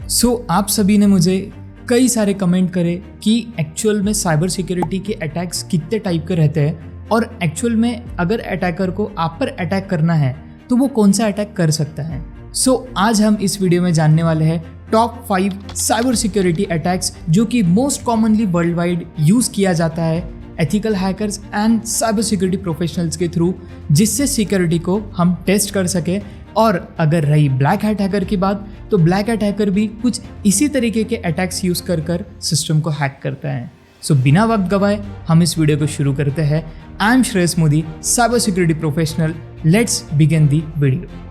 आप सभी ने मुझे कई सारे कमेंट करे कि एक्चुअल में साइबर सिक्योरिटी के अटैक्स कितने टाइप के रहते हैं और एक्चुअल में अगर अटैकर को आप पर अटैक करना है तो वो कौन सा अटैक कर सकता है। आज हम इस वीडियो में जानने वाले हैं टॉप 5 साइबर सिक्योरिटी अटैक्स जो कि most commonly world wide use किया जाता है ethical hackers and cyber security professionals के थ्रू, जिससे सिक्योरिटी को हम टेस्ट कर सके। और अगर रही ब्लैक हैट हैकर की बात, तो ब्लैक हैट हैकर भी कुछ इसी तरीके के अटैक्स यूज़ कर सिस्टम को हैक करता है। बिना वक्त गवाए हम इस वीडियो को शुरू करते हैं। I am Shreyas Modi, cyber security professional. Let's begin the video.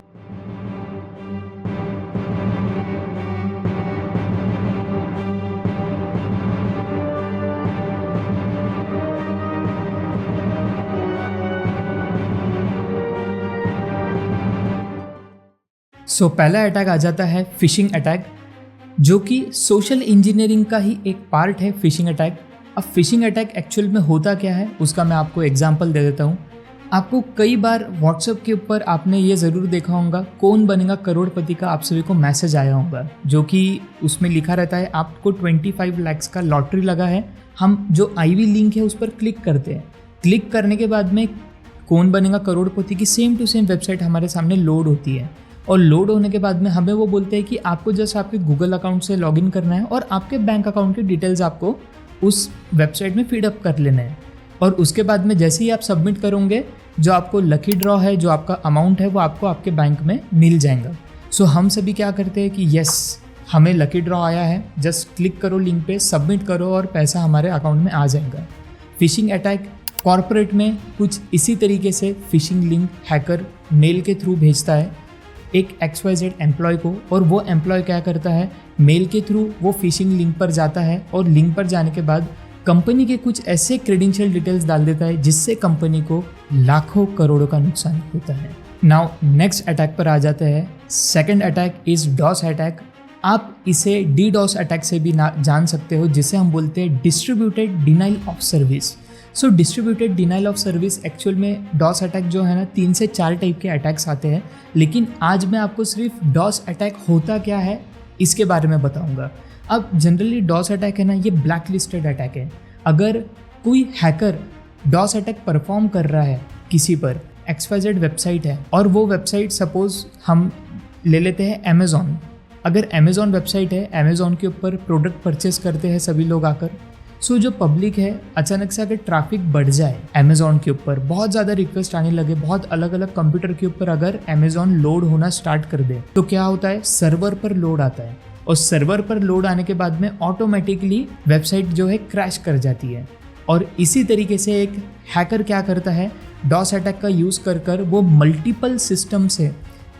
पहला अटैक आ जाता है फिशिंग अटैक, जो कि सोशल इंजीनियरिंग का ही एक पार्ट है फिशिंग अटैक। अब फिशिंग अटैक एक्चुअल में होता क्या है उसका मैं आपको एग्जांपल दे देता हूँ। आपको कई बार व्हाट्सएप के ऊपर आपने ये ज़रूर देखा होगा, कौन बनेगा करोड़पति का आप सभी को मैसेज आया होगा, जो कि उसमें लिखा रहता है आपको 25 लाख का लॉटरी लगा है। हम जो आईवी लिंक है उस पर क्लिक करते हैं। क्लिक करने के बाद में कौन बनेगा करोड़पति की सेम टू सेम वेबसाइट हमारे सामने लोड होती है, और लोड होने के बाद में हमें वो बोलते हैं कि आपको जस्ट आपके गूगल अकाउंट से लॉगिन करना है और आपके बैंक अकाउंट की डिटेल्स आपको उस वेबसाइट में फीड अप कर लेना है। और उसके बाद में जैसे ही आप सबमिट करोगे, जो आपको लकी ड्रॉ है, जो आपका अमाउंट है, वो आपको आपके बैंक में मिल जाएगा। हम सभी क्या करते हैं कि यस, हमें लकी ड्रॉ आया है, जस्ट क्लिक करो लिंक पे, सबमिट करो और पैसा हमारे अकाउंट में आ जाएगा। फिशिंग अटैक कॉर्पोरेट में कुछ इसी तरीके से फिशिंग लिंक हैकर मेल के थ्रू भेजता है एक XYZ एम्प्लॉय को, और वो एम्प्लॉय क्या करता है, मेल के थ्रू वो फिशिंग लिंक पर जाता है और लिंक पर जाने के बाद कंपनी के कुछ ऐसे क्रेडेंशियल डिटेल्स डाल देता है जिससे कंपनी को लाखों करोड़ों का नुकसान होता है। नाउ नेक्स्ट अटैक पर आ जाते हैं। Second attack is DoS attack. आप इसे DDoS अटैक से भी जान सकते हो, जिसे हम बोलते हैं distributed denial of service. Distributed denial of service actual में डॉस अटैक जो है ना, 3 से 4 टाइप के अटैक्स आते हैं, लेकिन आज मैं आपको सिर्फ डॉस अटैक होता क्या है इसके बारे में बताऊंगा। अब जनरली डॉस अटैक है ना, ये ब्लैक लिस्टेड अटैक है। अगर कोई हैकर डॉस अटैक परफॉर्म कर रहा है किसी पर, XYZ वेबसाइट है और वो वेबसाइट सपोज हम ले लेते हैं अमेज़ॉन। अगर अमेज़ॉन वेबसाइट है, अमेज़ॉन के ऊपर प्रोडक्ट परचेस करते हैं सभी लोग आकर। जो पब्लिक है, अचानक से अगर ट्रैफिक बढ़ जाए अमेज़ॉन के ऊपर, बहुत ज़्यादा रिक्वेस्ट आने लगे, बहुत अलग अलग कंप्यूटर के ऊपर अगर अमेज़ॉन लोड होना स्टार्ट कर दे, तो क्या होता है, सर्वर पर लोड आता है। और सर्वर पर लोड आने के बाद में ऑटोमेटिकली वेबसाइट जो है क्रैश कर जाती है। और इसी तरीके से एक हैकर क्या करता है, डॉस अटैक का यूज़ कर वो मल्टीपल सिस्टम से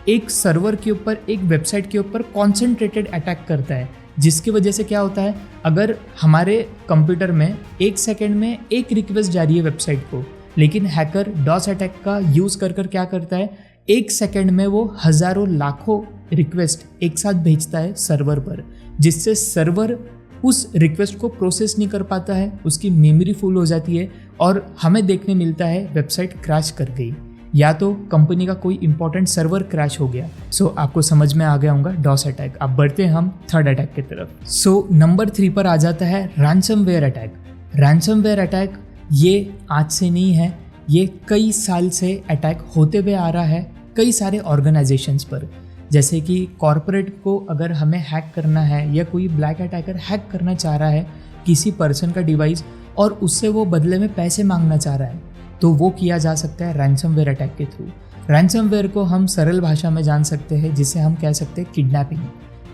एक सर्वर के ऊपर, एक वेबसाइट के ऊपर कॉन्सेंट्रेटेड अटैक करता है, जिसकी वजह से क्या होता है, अगर हमारे कंप्यूटर में 1 सेकेंड में एक रिक्वेस्ट जा रही है वेबसाइट को, लेकिन हैकर डॉस अटैक का यूज़ कर क्या करता है, 1 सेकेंड में वो हज़ारों लाखों रिक्वेस्ट एक साथ भेजता है सर्वर पर, जिससे सर्वर उस रिक्वेस्ट को प्रोसेस नहीं कर पाता है, उसकी मेमोरी फुल हो जाती है और हमें देखने मिलता है वेबसाइट क्रैश कर गई, या तो कंपनी का कोई इंपॉर्टेंट सर्वर क्रैश हो गया। आपको समझ में आ गया होगा डॉस अटैक। अब बढ़ते हैं हम थर्ड अटैक की तरफ। नंबर 3 पर आ जाता है रैंसमवेयर अटैक। रैंसमवेयर अटैक ये आज से नहीं है, ये कई साल से अटैक होते हुए आ रहा है कई सारे ऑर्गेनाइजेशंस पर। जैसे कि कॉर्पोरेट को अगर हमें हैक करना है, या कोई ब्लैक अटैकर हैक करना चाह रहा है किसी पर्सन का डिवाइस और उससे वो बदले में पैसे मांगना चाह रहा है, तो वो किया जा सकता है रैंसमवेयर अटैक के थ्रू। रैंसमवेयर को हम सरल भाषा में जान सकते हैं, जिसे हम कह सकते हैं किडनैपिंग।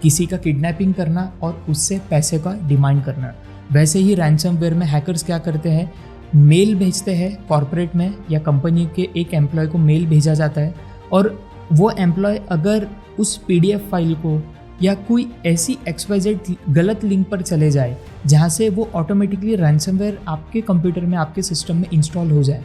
किसी का किडनैपिंग करना और उससे पैसे का डिमांड करना। वैसे ही रैंसमवेयर में हैकर्स क्या करते हैं, मेल भेजते हैं कॉर्पोरेट में, या कंपनी के एक एम्प्लॉय को मेल भेजा जाता है, और वो एम्प्लॉय अगर उस PDF फाइल को या कोई ऐसी XYZ गलत लिंक पर चले जाए जहाँ से वो ऑटोमेटिकली रैंसमवेयर आपके कंप्यूटर में, आपके सिस्टम में इंस्टॉल हो जाए,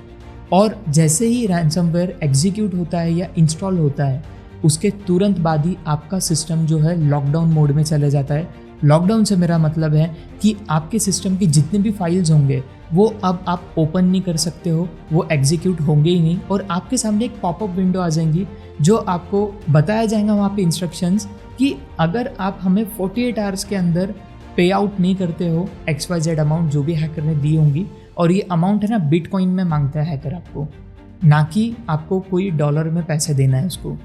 और जैसे ही रैंसमवेयर एग्जीक्यूट होता है या इंस्टॉल होता है, उसके तुरंत बाद ही आपका सिस्टम जो है लॉकडाउन मोड में चले जाता है, लॉकडाउन से मेरा मतलब है कि आपके सिस्टम की जितने भी फाइल्स होंगे वो अब आप ओपन नहीं कर सकते हो, वो एग्जीक्यूट होंगे ही नहीं, और आपके सामने एक पॉपअप विंडो आ जाएंगी जो आपको बताया जाएगा वहाँ पे इंस्ट्रक्शंस कि अगर आप हमें 48 आवर्स के अंदर पे आउट नहीं करते हो XYZ अमाउंट जो भी हैकर ने दी होंगी, और ये अमाउंट है ना बिटकॉइन में मांगता है हैकर आपको, ना कि आपको कोई डॉलर में पैसे देना है उसको।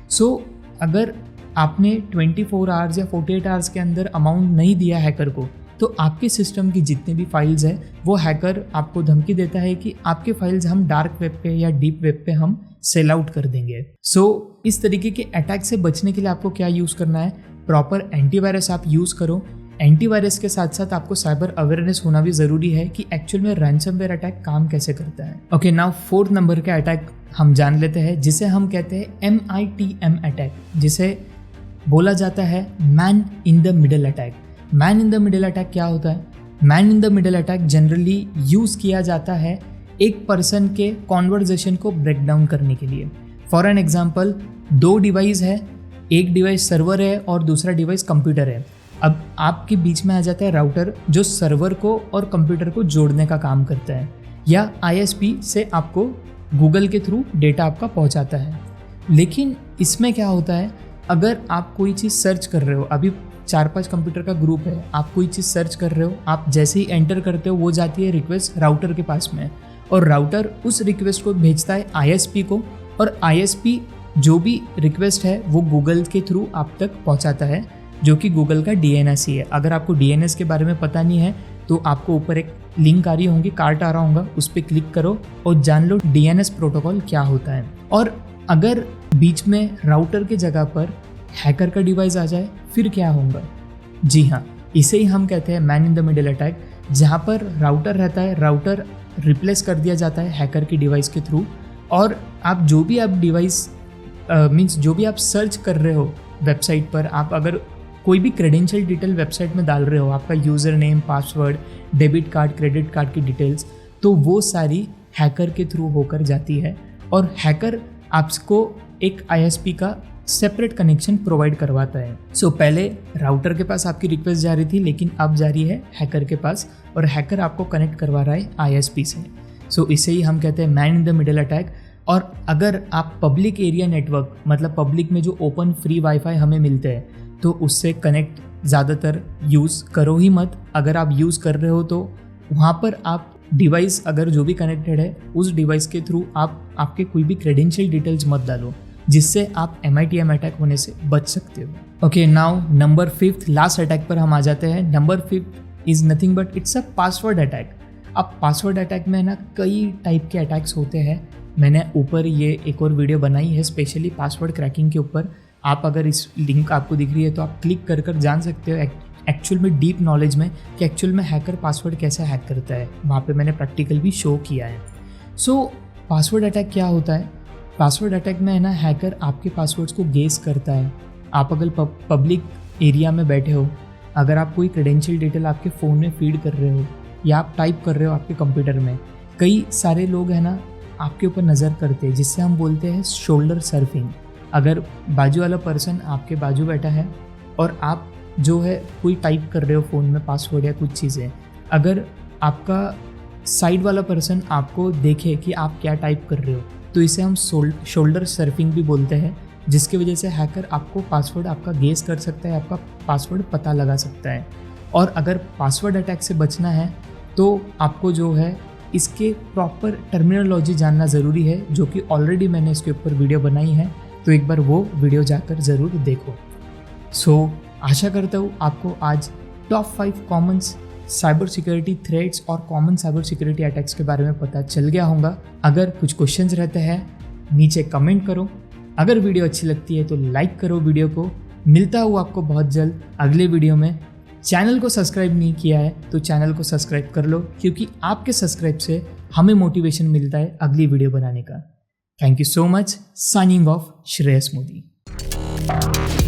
सो अगर आपने 24 आवर्स या 48 आवर्स के अंदर अमाउंट नहीं दिया हैकर को, तो आपके सिस्टम की जितने भी फाइल्स है वो हैकर आपको धमकी देता है कि आपके फाइल्स हम डार्क वेब पे या डीप वेब पे हम सेल आउट कर देंगे। सो इस तरीके के अटैक से बचने के लिए आपको क्या यूज़ करना है, प्रॉपर एंटीवायरस आप यूज़ करो। एंटीवायरस के साथ साथ आपको साइबर अवेयरनेस होना भी ज़रूरी है कि एक्चुअल में रैंसमवेयर अटैक काम कैसे करता है। ओके, नाउ 4th नंबर का अटैक हम जान लेते हैं जिसे हम कहते हैं MITM अटैक, जिसे बोला जाता है man in the middle attack. Man in the middle attack क्या होता है? Man in the middle attack generally use किया जाता है एक पर्सन के कॉन्वर्जेशन को ब्रेक डाउन करने के लिए। फॉर एन एग्जाम्पल, 2 डिवाइस है, एक डिवाइस सर्वर है और दूसरा डिवाइस कंप्यूटर है। अब आपके बीच में आ जाता है राउटर जो सर्वर को और कंप्यूटर को जोड़ने का काम करता है, या ISP से आपको गूगल के थ्रू डेटा आपका पहुंचाता है। लेकिन इसमें क्या होता है, अगर आप कोई चीज़ सर्च कर रहे हो, अभी 4-5 कंप्यूटर का ग्रुप है, आप कोई चीज़ सर्च कर रहे हो, आप जैसे ही एंटर करते हो वो जाती है रिक्वेस्ट राउटर के पास में, और राउटर उस रिक्वेस्ट को भेजता है ISP को, और ISP जो भी रिक्वेस्ट है वो गूगल के थ्रू आप तक पहुंचाता है, जो कि गूगल का DNS ही है। अगर आपको DNS के बारे में पता नहीं है तो आपको ऊपर एक लिंक आ रही होंगी, कार्ड आ रहा होगा, उस पर क्लिक करो और जान लो DNS प्रोटोकॉल क्या होता है। और अगर बीच में राउटर की जगह पर हैकर का डिवाइस आ जाए फिर क्या होगा? जी हाँ, इसे ही हम कहते हैं man in the middle attack, जहाँ पर राउटर रहता है, राउटर रिप्लेस कर दिया जाता है हैकर की डिवाइस के थ्रू, और आप जो भी आप डिवाइस मीन्स जो भी आप सर्च कर रहे हो वेबसाइट पर, आप अगर कोई भी क्रेडेंशियल डिटेल वेबसाइट में डाल रहे हो, आपका user name, password, debit card, credit card की डिटेल्स, तो वो सारी हैकर के थ्रू होकर जाती है, और हैकर आपको एक ISP का सेपरेट कनेक्शन प्रोवाइड करवाता है। सो पहले राउटर के पास आपकी रिक्वेस्ट जा रही थी, लेकिन अब जा रही है हैकर के पास, और हैकर आपको कनेक्ट करवा रहा है ISP से। सो इसे ही हम कहते हैं man in the middle attack. और अगर आप पब्लिक एरिया नेटवर्क, मतलब पब्लिक में जो ओपन फ्री वाईफाई हमें मिलते हैं, तो उससे कनेक्ट ज़्यादातर यूज़ करो ही मत। अगर आप यूज़ कर रहे हो तो वहाँ पर आप डिवाइस अगर जो भी कनेक्टेड है उस डिवाइस के थ्रू आप आपके कोई भी क्रेडेंशियल डिटेल्स मत डालो, जिससे आप MITM अटैक होने से बच सकते हो। Okay, now number 5th last attack पर हम आ जाते हैं। Number 5th is nothing but it's a password attack. अब पासवर्ड अटैक में ना कई टाइप के अटैक्स होते हैं। मैंने ऊपर ये एक और वीडियो बनाई है स्पेशली पासवर्ड क्रैकिंग के ऊपर। आप अगर इस लिंक आपको दिख रही है तो आप क्लिक कर कर जान सकते हो एक्चुअल में डीप नॉलेज में कि एक्चुअल में हैकर पासवर्ड कैसे हैक करता है। वहाँ पे मैंने प्रैक्टिकल भी शो किया है। सो पासवर्ड अटैक क्या होता है? पासवर्ड अटैक में है ना, हैकर आपके पासवर्ड्स को गेस करता है। आप अगर पब्लिक एरिया में बैठे हो, अगर आप कोई क्रेडेंशियल डिटेल आपके फ़ोन में फीड कर रहे हो या आप टाइप कर रहे हो आपके कंप्यूटर में, कई सारे लोग हैं ना आपके ऊपर नज़र करते हैं, जिससे हम बोलते हैं शोल्डर सर्फिंग। अगर बाजू वाला पर्सन आपके बाजू बैठा है और आप जो है कोई टाइप कर रहे हो फ़ोन में पासवर्ड या कुछ चीज़ें, अगर आपका साइड वाला पर्सन आपको देखे कि आप क्या टाइप कर रहे हो, तो इसे हम शोल्डर सर्फिंग भी बोलते हैं, जिसकी वजह से हैकर आपको पासवर्ड आपका गेस कर सकता है, आपका पासवर्ड पता लगा सकता है। और अगर पासवर्ड अटैक से बचना है तो आपको जो है इसके प्रॉपर टर्मिनोलॉजी जानना ज़रूरी है, जो कि ऑलरेडी मैंने इसके ऊपर वीडियो बनाई है, तो एक बार वो वीडियो जाकर ज़रूर देखो। सो आशा करता हूँ आपको आज top 5 common cyber security threats और कॉमन साइबर सिक्योरिटी अटैक्स के बारे में पता चल गया होगा। अगर कुछ क्वेश्चंस रहते हैं नीचे कमेंट करो। अगर वीडियो अच्छी लगती है तो लाइक करो वीडियो को। मिलता हूँ आपको बहुत जल्द अगले वीडियो में। चैनल को सब्सक्राइब नहीं किया है तो चैनल को सब्सक्राइब कर लो, क्योंकि आपके सब्सक्राइब से हमें मोटिवेशन मिलता है अगली वीडियो बनाने का। Thank you so much. Signing off, Shreyas Modi.